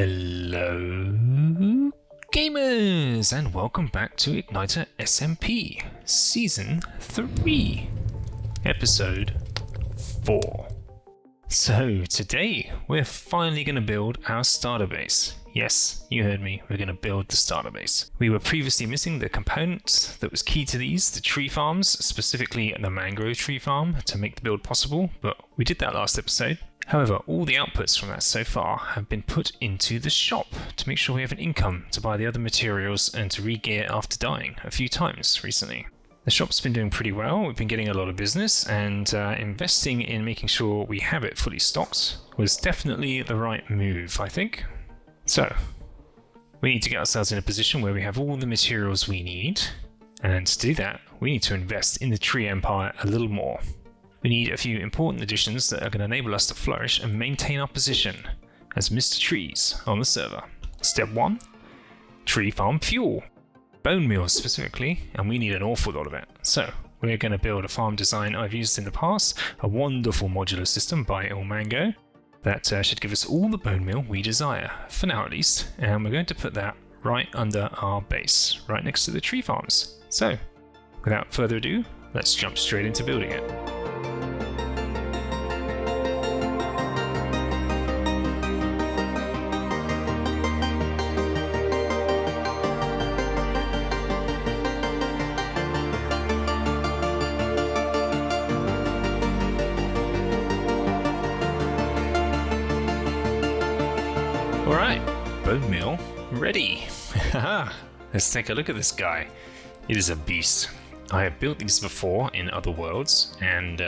Hello gamers, and welcome back to Ignitor SMP Season 3, Episode 4. So today we're finally going to build our starter base. Yes, you heard me, we're going to build the starter base. We were previously missing the component that was key to these, the tree farms, specifically the mangrove tree farm, to make the build possible, but we did that last episode. However, all the outputs from that so far have been put into the shop to make sure we have an income to buy the other materials and to re-gear after dying a few times recently. The shop's been doing pretty well, we've been getting a lot of business, and investing in making sure we have it fully stocked was definitely the right move, I think. So, we need to get ourselves in a position where we have all the materials we need, and to do that, we need to invest in the tree empire a little more. We need a few important additions that are going to enable us to flourish and maintain our position as Mr. Trees on the server. Step 1, tree farm fuel. Bone meal specifically, and we need an awful lot of it. So, we're going to build a farm design I've used in the past, a wonderful modular system by Mango that should give us all the bone meal we desire, for now at least, and we're going to put that right under our base, right next to the tree farms. So, without further ado, let's jump straight into building it. Alright, bone meal ready. Let's take a look at this guy. It is a beast. I have built these before in other worlds, and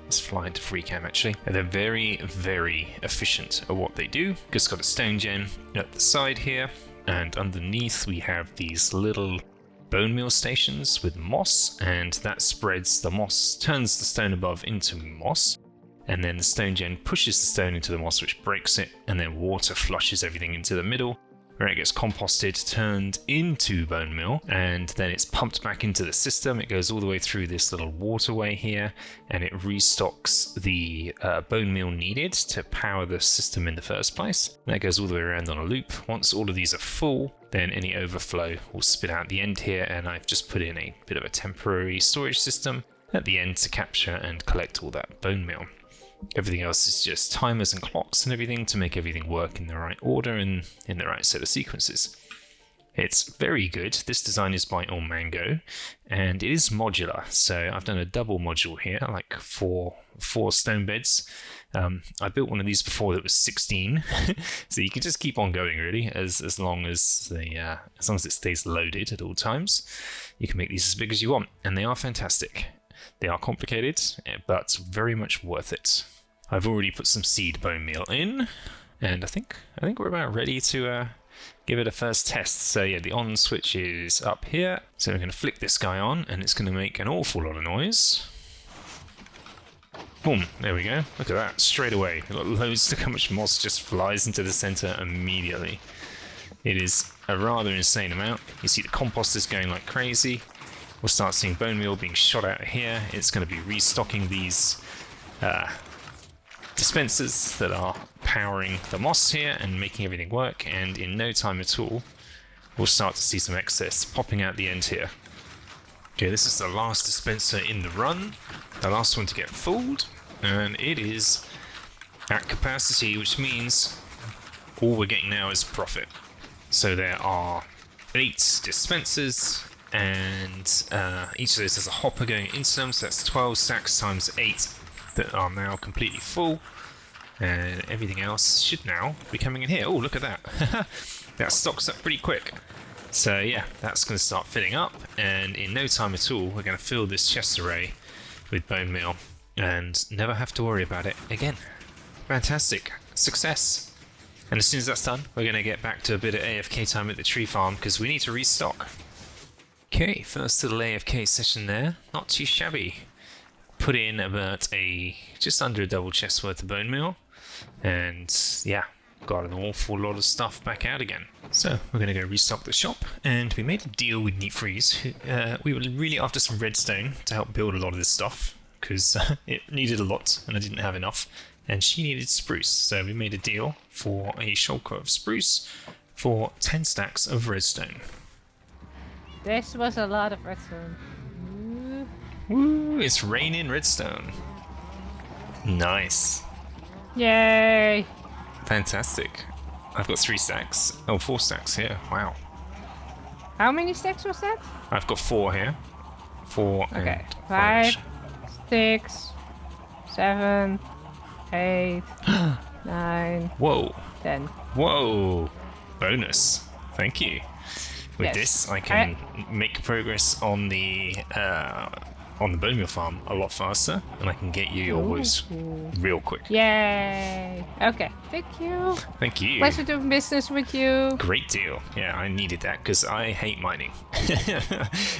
let's fly into free cam actually. And they're very, very efficient at what they do. Just got a stone gen at the side here, and underneath we have these little bone meal stations with moss, and that spreads the moss, turns the stone above into moss. And then the stone gen pushes the stone into the moss, which breaks it, and then water flushes everything into the middle, where it gets composted, turned into bone meal, and then it's pumped back into the system. It goes all the way through this little waterway here, and it restocks the bone meal needed to power the system in the first place. And that goes all the way around on a loop. Once all of these are full, then any overflow will spit out the end here, and I've just put in a bit of a temporary storage system at the end to capture and collect all that bone meal. Everything else is just timers and clocks and everything to make everything work in the right order and in the right set of sequences. It's very good. This design is by Mango, and it is modular. So I've done a double module here, like four stone beds. I built one of these before that was 16, so you can just keep on going really as long as it stays loaded at all times. You can make these as big as you want, and they are fantastic. They are complicated, but very much worth it. I've already put some seed bone meal in, and I think we're about ready to give it a first test. So yeah, the on switch is up here. So we're going to flick this guy on, and it's going to make an awful lot of noise. Boom, there we go. Look at that, straight away. We've got loads, look how much moss just flies into the center immediately. It is a rather insane amount. You see the composters going like crazy. We'll start seeing bone meal being shot out of here. It's going to be restocking these dispensers that are powering the moss here and making everything work, and in no time at all we'll start to see some excess popping out the end here. Okay, this is the last dispenser in the run, the last one to get filled, and it is at capacity, which means all we're getting now is profit. So there are 8 dispensers, and each of those has a hopper going into them, so that's 12 stacks times 8 that are now completely full, and everything else should now be coming in here. Oh, look at that. That stocks up pretty quick. So yeah, that's going to start filling up, and in no time at all we're going to fill this chest array with bone meal and never have to worry about it again. Fantastic. Success. And as soon as that's done, we're going to get back to a bit of AFK time at the tree farm because we need to restock. Okay, first little AFK session there, not too shabby. Put in about just under a double chest worth of bone meal, and yeah, got an awful lot of stuff back out again. So we're going to go restock the shop, and we made a deal with Ep3. We were really after some redstone to help build a lot of this stuff, because it needed a lot and I didn't have enough. and she needed spruce. So we made a deal for a shulker of spruce for 10 stacks of redstone. This was a lot of redstone. Woo! It's raining redstone. Nice. Yay! Fantastic. I've got 3 stacks. Oh, 4 stacks here. Wow. How many stacks was that? I've got 4 here. 4 Okay. and 5, 6, 7, 8, 9, Whoa. 10. Whoa. Bonus. Thank you. With Yes. this, I can make progress on the bone meal farm a lot faster, and I can get you your woes real quick. Yay! Okay, thank you. Thank you. Pleasure doing business with you. Great deal. Yeah, I needed that because I hate mining.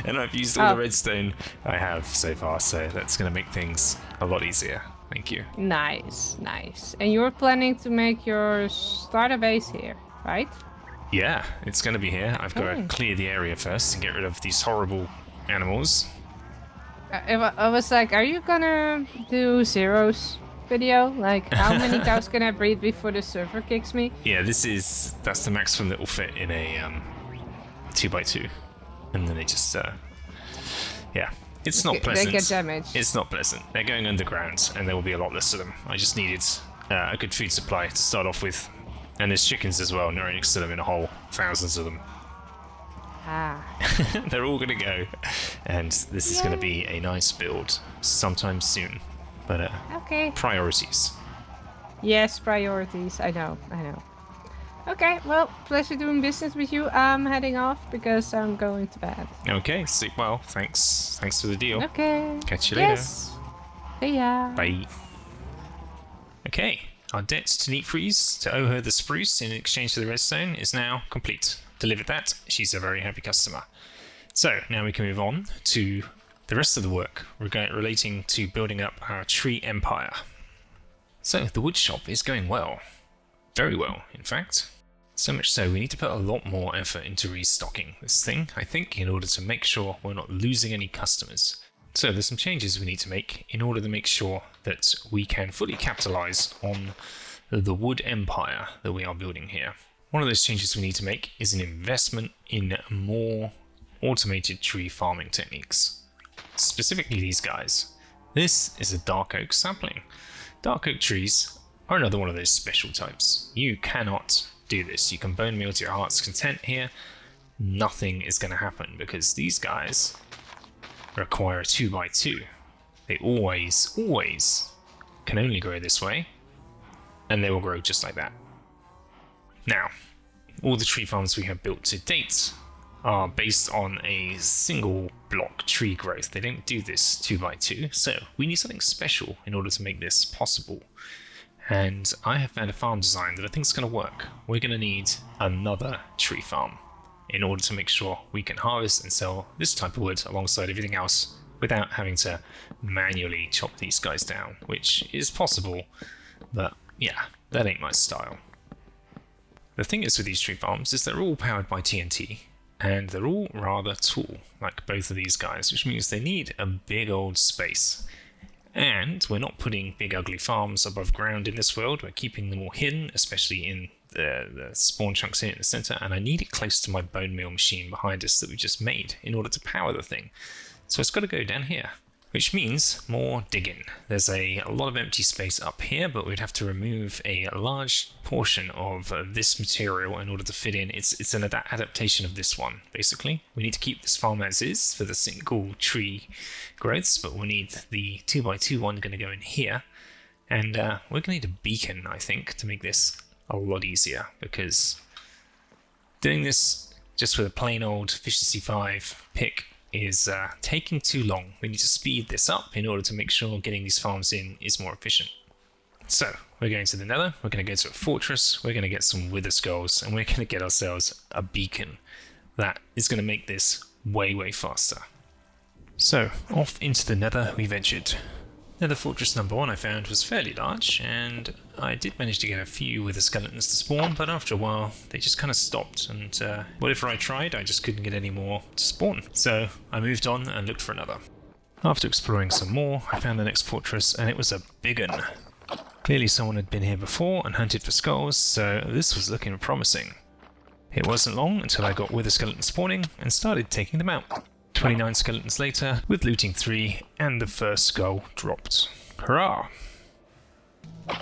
And I've used all the redstone I have so far, so that's going to make things a lot easier. Thank you. Nice, nice. And you're planning to make your starter base here, right? Yeah, it's going to be here. I've got to clear the area first and get rid of these horrible animals. I was like, are you gonna do zeros video? Like, how many cows can I breed before the server kicks me? Yeah, that's the maximum that will fit in a 2x2. And then they just, yeah. It's not pleasant. They get damaged. It's not pleasant. They're going underground, and there will be a lot less of them. I just needed a good food supply to start off with. And there's chickens as well, and right next to them in a hole. Thousands of them. Ah. They're all going to go. And this is going to be a nice build sometime soon. But, okay. Priorities. Yes, priorities. I know. Okay, well, pleasure doing business with you. I'm heading off because I'm going to bed. Okay, sleep well. Thanks for the deal. Okay. Catch you later. Yes. See ya. Bye. Okay, our debt to Ep3 to owe her the spruce in exchange for the redstone is now complete. Delivered that. She's a very happy customer. So now we can move on to the rest of the work relating to building up our tree empire. So the wood shop is going well. Very well, in fact. So much so we need to put a lot more effort into restocking this thing, I think, in order to make sure we're not losing any customers. So there's some changes we need to make in order to make sure that we can fully capitalize on the wood empire that we are building here. One of those changes we need to make is an investment in more automated tree farming techniques. Specifically these guys. This is a dark oak sapling. Dark oak trees are another one of those special types. You cannot do this. You can bone meal to your heart's content here. Nothing is going to happen because these guys require a 2x2. They always can only grow this way, and they will grow just like that. Now, all the tree farms we have built to date are based on a single block tree growth. They don't do this 2x2, so we need something special in order to make this possible. And I have found a farm design that I think is going to work. We're going to need another tree farm in order to make sure we can harvest and sell this type of wood alongside everything else without having to manually chop these guys down, which is possible, but yeah, that ain't my style. The thing is with these tree farms is they're all powered by TNT, and they're all rather tall, like both of these guys, which means they need a big old space. And we're not putting big ugly farms above ground in this world, we're keeping them all hidden, especially in the spawn chunks here in the center, and I need it close to my bone meal machine behind us that we just made in order to power the thing. So it's got to go down here, which means more digging. There's a lot of empty space up here, but we'd have to remove a large portion of this material in order to fit in. It's an adaptation of this one, basically. We need to keep this farm as is for the single tree growths, but we need the 2x2 one going to go in here. And we're going to need a beacon, I think, to make this a lot easier, because doing this just with a plain old efficiency 5 pick is taking too long. We need to speed this up in order to make sure getting these farms in is more efficient. So we're going to the Nether, we're going to go to a fortress, we're going to get some wither skulls, and we're going to get ourselves a beacon that is going to make this way faster. So off into the Nether we ventured. Nether fortress number 1 I found was fairly large, and I did manage to get a few wither skeletons to spawn, but after a while they just kind of stopped, and whatever I tried I just couldn't get any more to spawn. So I moved on and looked for another. After exploring some more, I found the next fortress, and it was a big one. Clearly someone had been here before and hunted for skulls, so this was looking promising. It wasn't long until I got wither skeletons spawning and started taking them out. 29 skeletons later, with looting 3, and the first skull dropped. Hurrah!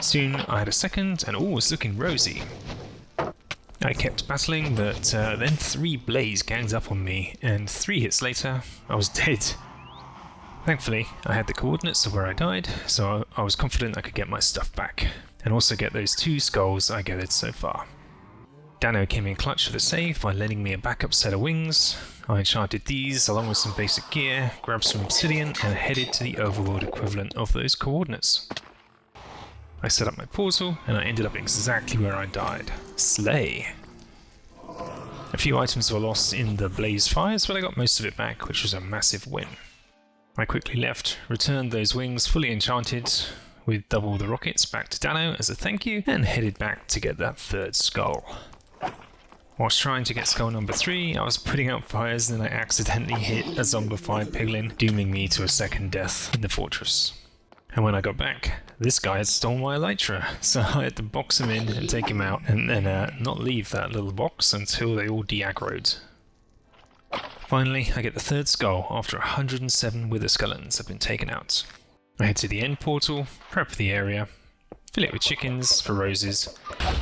Soon I had a second, and all was looking rosy. I kept battling, but then 3 blaze ganged up on me, and 3 hits later, I was dead. Thankfully, I had the coordinates of where I died, so I was confident I could get my stuff back, and also get those 2 skulls I gathered so far. Dano came in clutch for the save by lending me a backup set of wings. I enchanted these along with some basic gear, grabbed some obsidian, and headed to the overworld equivalent of those coordinates. I set up my portal, and I ended up exactly where I died. Slay! A few items were lost in the blaze fires, but I got most of it back, which was a massive win. I quickly left, returned those wings fully enchanted, with double the rockets back to Dano as a thank you, and headed back to get that 3rd skull. Whilst trying to get skull number 3, I was putting out fires and I accidentally hit a zombified piglin, dooming me to a 2nd death in the fortress. And when I got back, this guy had stolen my elytra, so I had to box him in and take him out, and then not leave that little box until they all de-aggroed. Finally, I get the 3rd skull after 107 wither skeletons have been taken out. I head to the end portal, prep the area, fill it with chickens for roses,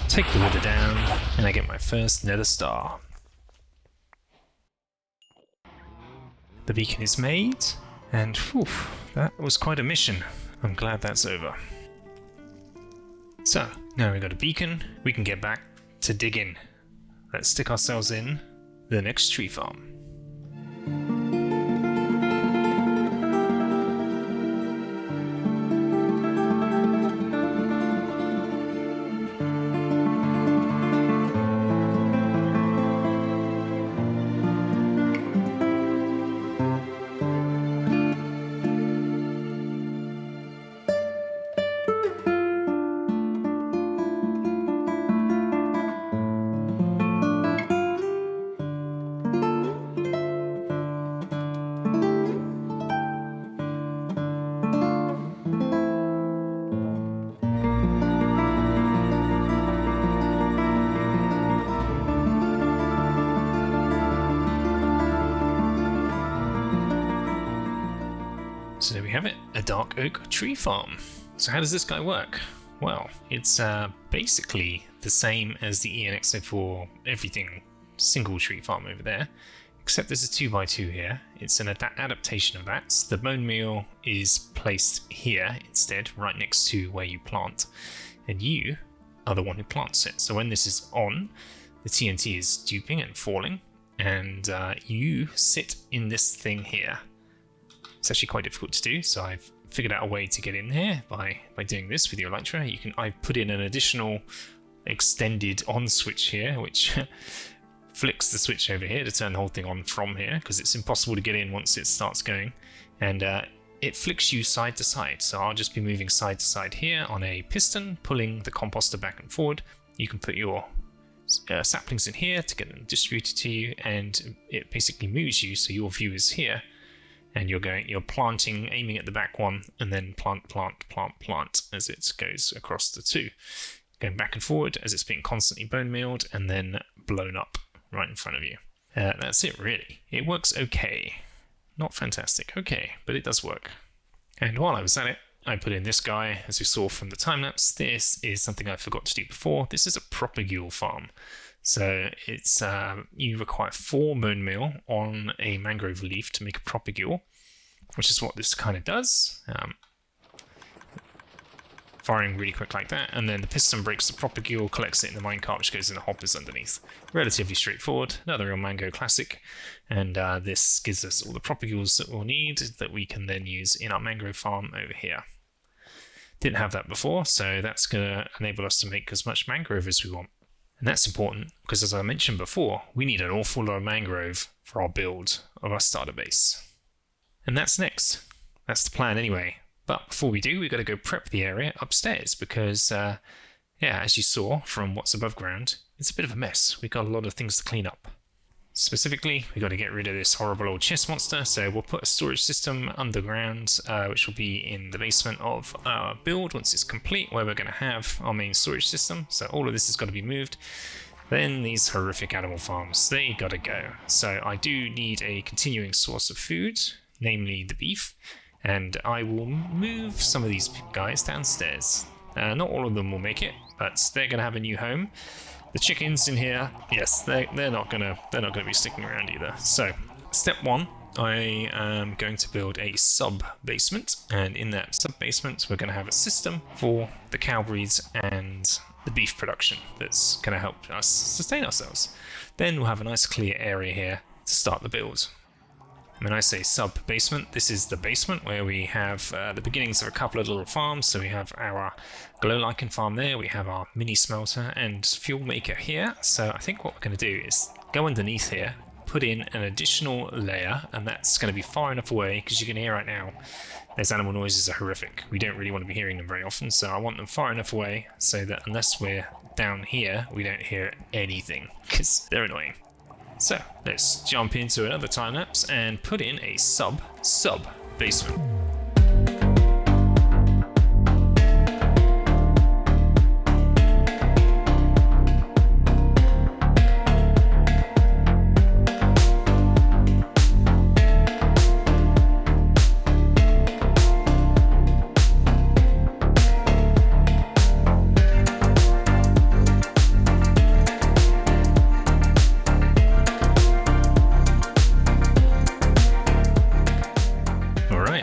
take the wither down, and I get my first nether star. The beacon is made, and whew, that was quite a mission. I'm glad that's over. So, now we've got a beacon, we can get back to digging. Let's stick ourselves in the next tree farm. So there we have it, a dark oak tree farm. So how does this guy work? Well, it's basically the same as the ENX04 everything single tree farm over there, except there's a 2x2 here. It's an adaptation of that. The bone meal is placed here instead, right next to where you plant, and you are the one who plants it. So when this is on, the TNT is duping and falling, and you sit in this thing here. It's actually quite difficult to do, so I've figured out a way to get in here by doing this with your elytra. I've put in an additional extended on switch here, which flicks the switch over here to turn the whole thing on from here, because it's impossible to get in once it starts going, and it flicks you side to side. So I'll just be moving side to side here on a piston, pulling the composter back and forward. You can put your saplings in here to get them distributed to you, and it basically moves you so your view is here. And you're planting, aiming at the back one, and then plant as it goes across the 2. Going back and forward as it's being constantly bone mealed and then blown up right in front of you. That's it really. It works okay. Not fantastic, okay, but it does work. And while I was at it, I put in this guy, as we saw from the time-lapse. This is something I forgot to do before. This is a propagule farm. So it's you require 4 bone meal on a mangrove leaf to make a propagule, which is what this kind of does. Firing really quick like that, and then the piston breaks the propagule, collects it in the minecart, which goes in the hoppers underneath. Relatively straightforward, another real mango classic, and this gives us all the propagules that we'll need that we can then use in our mangrove farm over here. Didn't have that before, so that's going to enable us to make as much mangrove as we want. And that's important because, as I mentioned before, we need an awful lot of mangrove for our build of our starter base. And that's next. That's the plan anyway. But before we do, we've got to go prep the area upstairs because, yeah, as you saw from what's above ground, it's a bit of a mess. We've got a lot of things to clean up. specifically, we got to get rid of this horrible old chest monster, so we'll put a storage system underground, which will be in the basement of our build once it's complete, where we're going to have our main storage system. So all of this has got to be moved. Then these horrific animal farms, they got to go. So I do need a continuing source of food, namely the beef, and I will move some of these guys downstairs. Not all of them will make it, but they're going to have a new home. The chickens in here, yes, they're not gonna be sticking around either. So, step one, I am going to build a sub basement, and in that sub basement, we're going to have a system for the cow breeds and the beef production that's going to help us sustain ourselves. Then we'll have a nice clear area here to start the build. When I say sub basement, this is the basement where we have the beginnings of a couple of little farms. So we have our glow lichen farm there, we have our mini smelter and fuel maker here. So I think what we're going to do is go underneath here, put in an additional layer, and that's going to be far enough away, because you can hear right now those animal noises are horrific. We don't really want to be hearing them very often, so I want them far enough away so that unless we're down here, we don't hear anything, because they're annoying. So let's jump into another time lapse and put in a sub basement.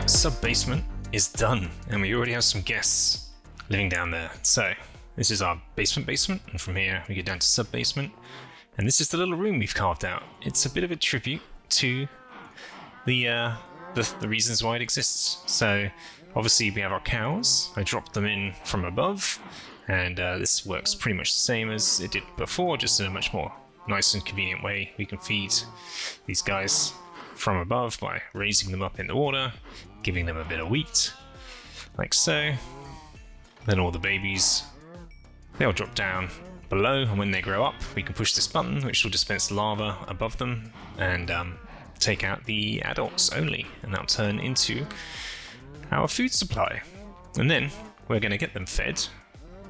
Sub-basement is done, and we already have some guests living down there. So this is our basement, and from here we get down to sub-basement, and this is the little room we've carved out. It's a bit of a tribute to the reasons why it exists. So obviously we have our cows. I dropped them in from above, and this works pretty much the same as it did before, just in a much more nice and convenient way. We can feed these guys from above by raising them up in the water, giving them a bit of wheat, like so. Then all the babies, they'll drop down below, and when they grow up, we can push this button, which will dispense lava above them, and take out the adults only, and that'll turn into our food supply. And then we're going to get them fed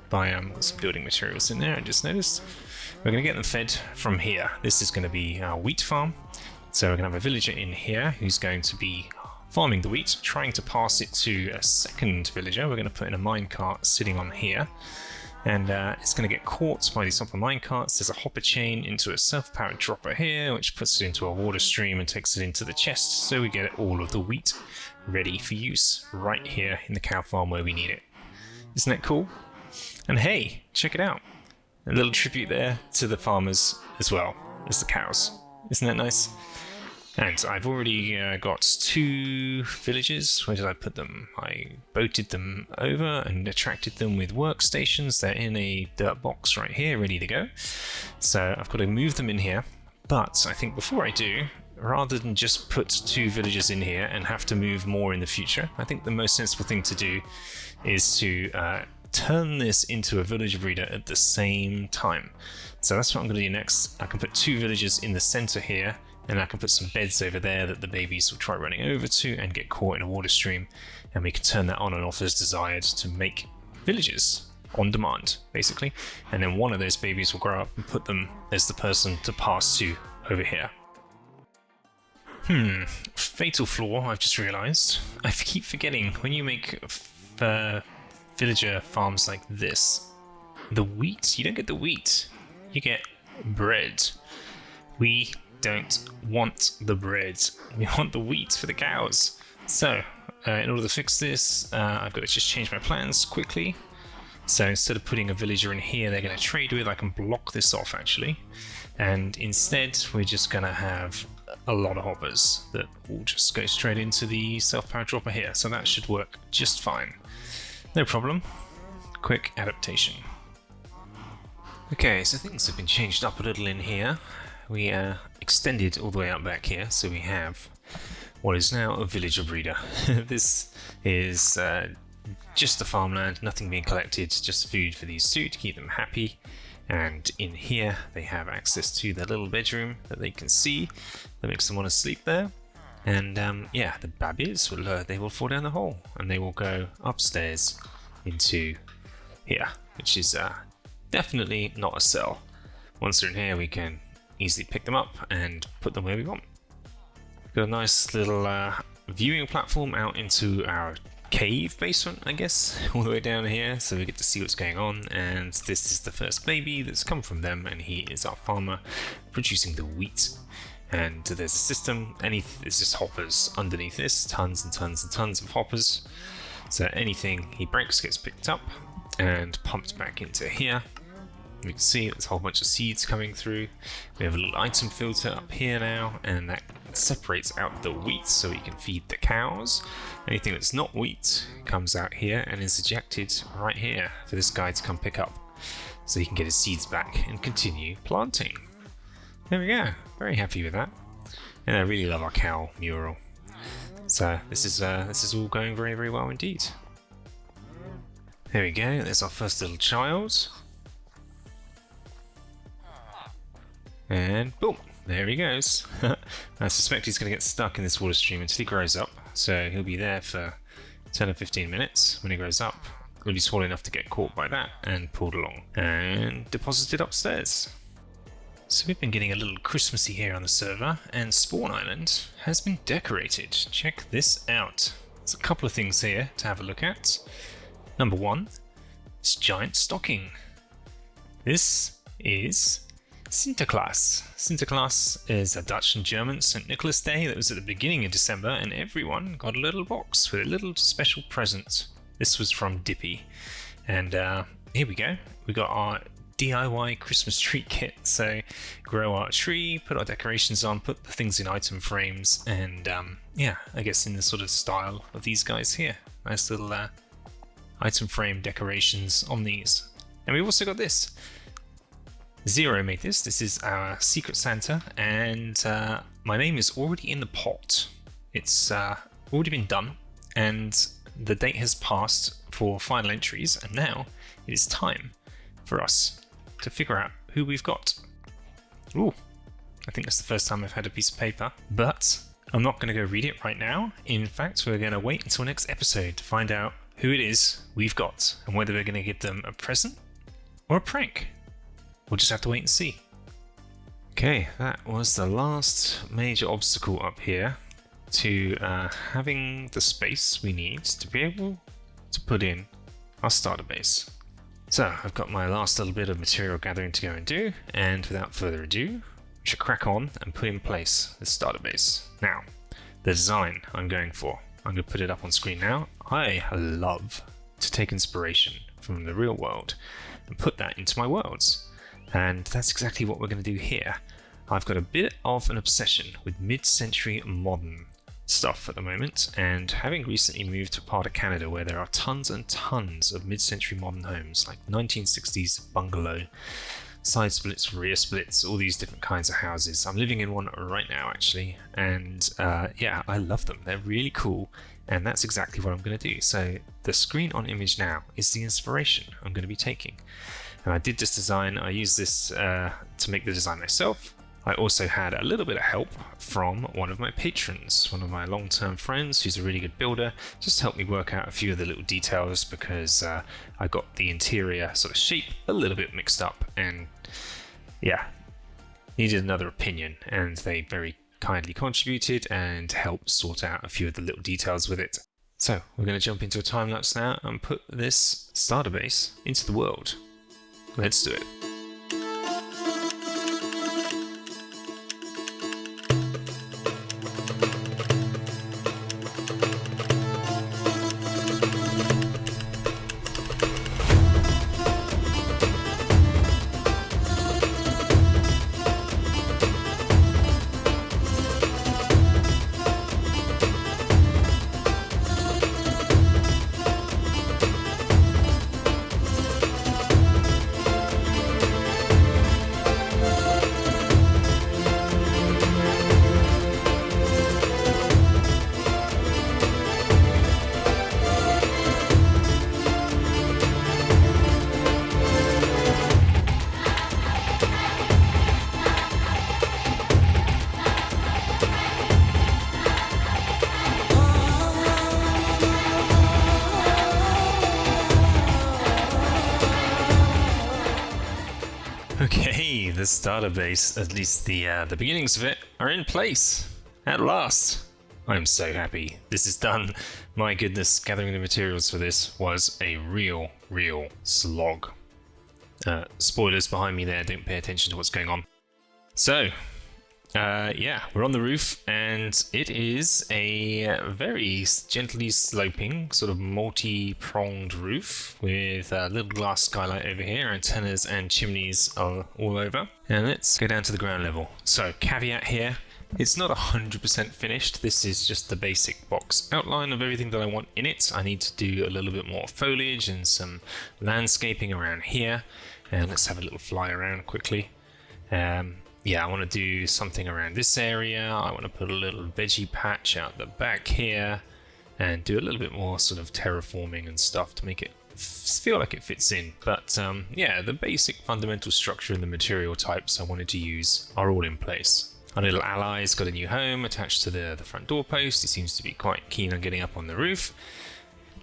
by some building materials in there, I just noticed. We're going to get them fed from here. This is going to be our wheat farm. So we're going to have a villager in here who's going to be farming the wheat, trying to pass it to a second villager. We're going to put in a minecart sitting on here, and it's going to get caught by these hopper minecarts. There's a hopper chain into a self-powered dropper here, which puts it into a water stream and takes it into the chest, so we get all of the wheat ready for use right here in the cow farm where we need it. Isn't that cool? And hey, check it out. A little tribute there to the farmers as well as the cows. Isn't that nice? And I've already got 2 villages. Where did I put them? I boated them over and attracted them with workstations. They're in a dirt box right here, ready to go. So I've got to move them in here. But I think before I do, rather than just put 2 villagers in here and have to move more in the future, I think the most sensible thing to do is to turn this into a villager breeder at the same time. So that's what I'm going to do next. I can put 2 villagers in the center here, and I can put some beds over there that the babies will try running over to and get caught in a water stream, and we can turn that on and off as desired to make villagers on demand, basically. And then one of those babies will grow up and put them as the person to pass to over here. Fatal flaw, I've just realized. I keep forgetting, when you make villager farms like this, the wheat, you don't get the wheat, you get bread. We don't want the bread, we want the wheat for the cows. So in order to fix this, I've got to just change my plans quickly. So instead of putting a villager in here they're going to trade with, I can block this off actually, and instead we're just going to have a lot of hoppers that will just go straight into the self-powered dropper here, so that should work just fine. No problem. Quick adaptation. Okay, so things have been changed up a little in here. We extended all the way out back here, so we have what is now a villager breeder. This is just the farmland, nothing being collected, just food for these 2 to keep them happy. And in here they have access to their little bedroom that they can see that makes them want to sleep there. And yeah, the babbies will they will fall down the hole and they will go upstairs into here, which is definitely not a cell. Once they're in here, we can easily pick them up and put them where we want. Got a nice little viewing platform out into our cave basement, I guess, all the way down here, so we get to see what's going on. And this is the first baby that's come from them, and he is our farmer producing the wheat. And there's a system, there's just hoppers underneath this, tons and tons and tons of hoppers. So anything he breaks gets picked up and pumped back into here. We can see there's a whole bunch of seeds coming through. We have a little item filter up here now, and that separates out the wheat so we can feed the cows. Anything that's not wheat comes out here and is ejected right here for this guy to come pick up, so he can get his seeds back and continue planting. There we go, very happy with that. And I really love our cow mural. So this is all going very, very well indeed. There we go, there's our first little child. And boom, there he goes. I suspect he's going to get stuck in this water stream until he grows up, so he'll be there for 10 or 15 minutes. When he grows up, he'll be small enough to get caught by that and pulled along and deposited upstairs. So we've been getting a little Christmassy here on the server, and Spawn Island has been decorated. Check this out. There's a couple of things here to have a look at. Number one, this giant stocking. This is Sinterklaas. Sinterklaas is a Dutch and German St. Nicholas Day that was at the beginning of December, and everyone got a little box with a little special present. This was from Dippy. And here we go. We got our DIY Christmas tree kit. So grow our tree, put our decorations on, put the things in item frames, and yeah, I guess in the sort of style of these guys here. Nice little item frame decorations on these. And we've also got this. Zero made this. This is our Secret Santa, and my name is already in the pot. It's already been done, and the date has passed for final entries, and now it is time for us to figure out who we've got. Ooh, I think that's the first time I've had a piece of paper, but I'm not going to go read it right now. In fact, we're going to wait until next episode to find out who it is we've got and whether we're going to give them a present or a prank. We'll just have to wait and see. Okay, that was the last major obstacle up here to having the space we need to be able to put in our starter base. So I've got my last little bit of material gathering to go and do, and without further ado, we should crack on and put in place the starter base. Now, the design I'm going for. I'm going to put it up on screen now. I love to take inspiration from the real world and put that into my worlds. And that's exactly what we're going to do here. I've got a bit of an obsession with mid-century modern stuff at the moment, and having recently moved to a part of Canada where there are tons and tons of mid-century modern homes, like 1960s bungalow, side splits, rear splits, all these different kinds of houses. I'm living in one right now actually, and yeah, I love them. They're really cool, and that's exactly what I'm going to do. So the screen on image now is the inspiration I'm going to be taking. And I did this design, I used this to make the design myself. I also had a little bit of help from one of my patrons, one of my long-term friends who's a really good builder, just helped me work out a few of the little details because I got the interior sort of shape a little bit mixed up, and yeah, needed another opinion, and they very kindly contributed and helped sort out a few of the little details with it. So we're going to jump into a time lapse now and put this starter base into the world. Let's do it. starter base, at least the beginnings of it, are in place. At last. I'm so happy this is done. My goodness, gathering the materials for this was a real slog. Spoilers behind me there, don't pay attention to what's going on. So, yeah, we're on the roof, and it is a very gently sloping, sort of multi-pronged roof with a little glass skylight over here, antennas and chimneys are all over. And let's go down to the ground level. So, caveat here, it's not 100% finished. This is just the basic box outline of everything that I want in it. I need to do a little bit more foliage and some landscaping around here. And let's have a little fly around quickly. Yeah, I want to do something around this area. I want to put a little veggie patch out the back here and do a little bit more sort of terraforming and stuff to make it feel like it fits in. But yeah, the basic fundamental structure and the material types I wanted to use are all in place. Our little ally's got a new home attached to the front door post. He seems to be quite keen on getting up on the roof.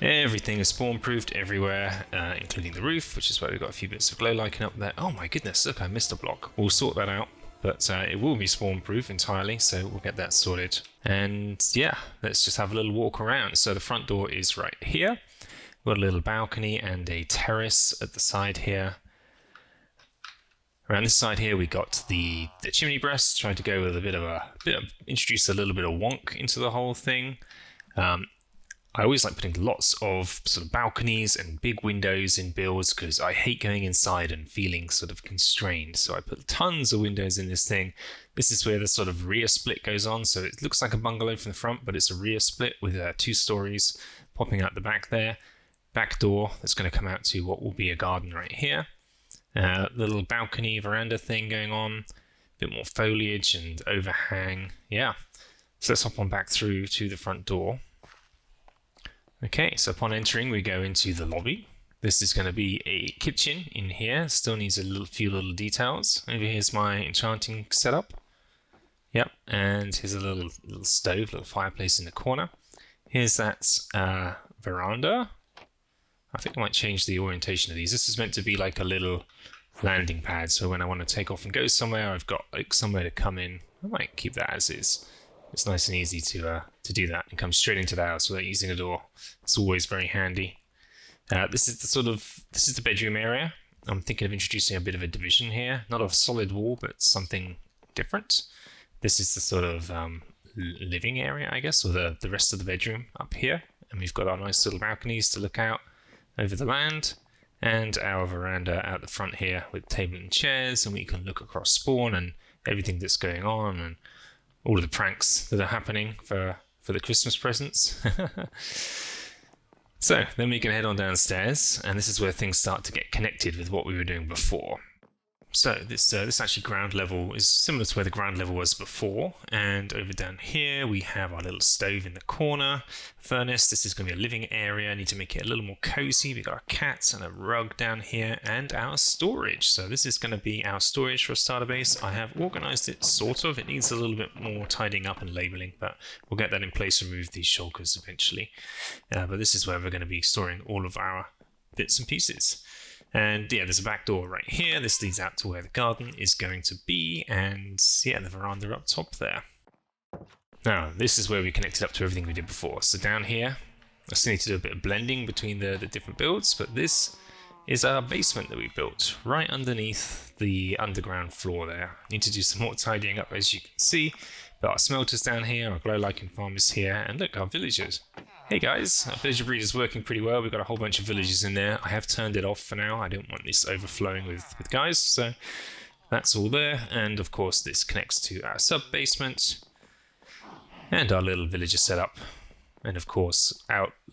Everything is spawn proofed everywhere, including the roof, which is why we've got a few bits of glow lichen up there. Oh my goodness, look, I missed a block. We'll sort that out. But it will be spawn proof entirely, so we'll get that sorted. And yeah, let's just have a little walk around. So the front door is right here. We've got a little balcony and a terrace at the side here. Around this side here we got the chimney breast, trying to go with a bit of introduce a little bit of wonk into the whole thing. I always like putting lots of sort of balconies and big windows in builds because I hate going inside and feeling sort of constrained. So I put tons of windows in this thing. This is where the sort of rear split goes on. So it looks like a bungalow from the front, but it's a rear split with 2 stories popping out the back there. Back door that's going to come out to what will be a garden right here. Little balcony veranda thing going on. A bit more foliage and overhang. Yeah. So let's hop on back through to the front door. Okay, so upon entering, we go into the lobby. This is going to be a kitchen in here. Still needs a few little details. Over here's my enchanting setup. Yep, and here's a little stove, little fireplace in the corner. Here's that veranda. I think I might change the orientation of these. This is meant to be like a little landing pad, so when I want to take off and go somewhere, I've got like somewhere to come in. I might keep that as is. It's nice and easy to do that and come straight into the house without using a door. It's always very handy. This is the bedroom area. I'm thinking of introducing a bit of a division here, not a solid wall, but something different. This is the sort of living area, I guess, or the rest of the bedroom up here. And we've got our nice little balconies to look out over the land, and our veranda out the front here with table and chairs, and we can look across spawn and everything that's going on and all of the pranks that are happening for the Christmas presents. So then we can head on downstairs, and this is where things start to get connected with what we were doing before. So this actually ground level is similar to where the ground level was before, and over down here we have our little stove in the corner, furnace. This is going to be a living area. I need to make it a little more cozy. We've got our cats and a rug down here, and our storage. So this is going to be our storage for a starter base. I have organized it sort of. It needs a little bit more tidying up and labeling, but we'll get that in place and remove these shulkers eventually. But this is where we're going to be storing all of our bits and pieces. And yeah, there's a back door right here. This leads out to where the garden is going to be, and yeah, the veranda up top there. Now, this is where we connected up to everything we did before. So down here, I still need to do a bit of blending between the different builds, but this is our basement that we built right underneath the underground floor there. Need to do some more tidying up, as you can see. But our smelter's down here, our glow lichen farm is here, and look, our villagers. Hey guys, our villager breed is working pretty well. We've got a whole bunch of villagers in there. I have turned it off for now. I don't want this overflowing with guys, so that's all there. And of course, this connects to our sub-basement and our little villager setup. And of course,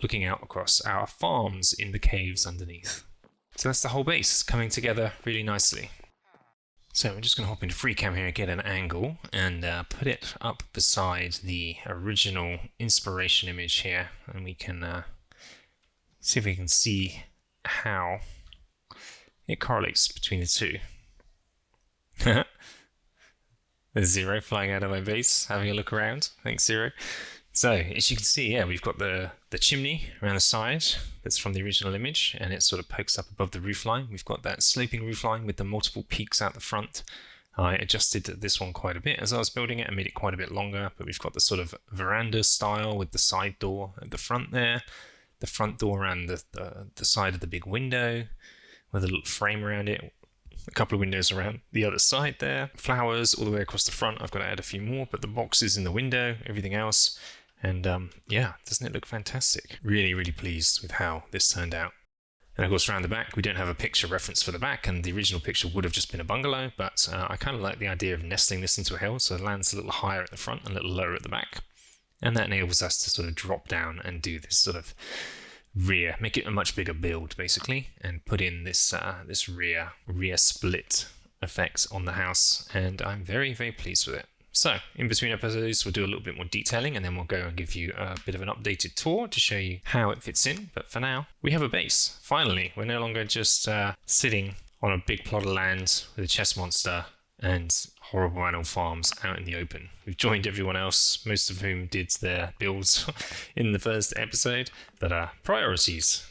looking out across our farms in the caves underneath. So that's the whole base coming together really nicely. So I'm just going to hop into FreeCam here and get an angle and put it up beside the original inspiration image here, and we can see if we can see how it correlates between the two. There's Zero flying out of my base, having a look around. Thanks, Zero. So, as you can see, yeah, we've got the chimney around the side that's from the original image, and it sort of pokes up above the roofline. We've got that sloping roofline with the multiple peaks out the front. I adjusted this one quite a bit as I was building it and made it quite a bit longer, but we've got the sort of veranda style with the side door at the front there, the front door around the side of the big window with a little frame around it, a couple of windows around the other side there, flowers all the way across the front. I've got to add a few more, but the boxes in the window, everything else. And yeah, doesn't it look fantastic? Really, really pleased with how this turned out. And of course, around the back, we don't have a picture reference for the back, and the original picture would have just been a bungalow, but I kind of like the idea of nesting this into a hill, so it lands a little higher at the front and a little lower at the back. And that enables us to sort of drop down and do this sort of rear, make it a much bigger build, basically, and put in this this rear split effect on the house, and I'm very, very pleased with it. So, in between episodes, we'll do a little bit more detailing, and then we'll go and give you a bit of an updated tour to show you how it fits in. But for now, we have a base. Finally, we're no longer just sitting on a big plot of land with a chest monster and horrible animal farms out in the open. We've joined everyone else, most of whom did their builds in the first episode, but priorities.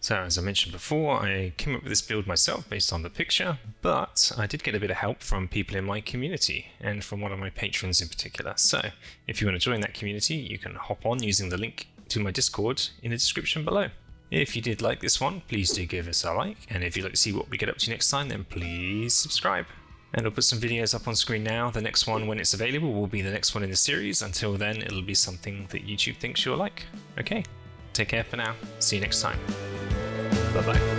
So as I mentioned before, I came up with this build myself based on the picture, but I did get a bit of help from people in my community and from one of my patrons in particular. So if you want to join that community, you can hop on using the link to my Discord in the description below. If you did like this one, please do give us a like, and if you'd like to see what we get up to next time, then please subscribe. And I'll put some videos up on screen now. The next one, when it's available, will be the next one in the series. Until then, it'll be something that YouTube thinks you'll like. Okay, take care for now. See you next time. Bye-bye.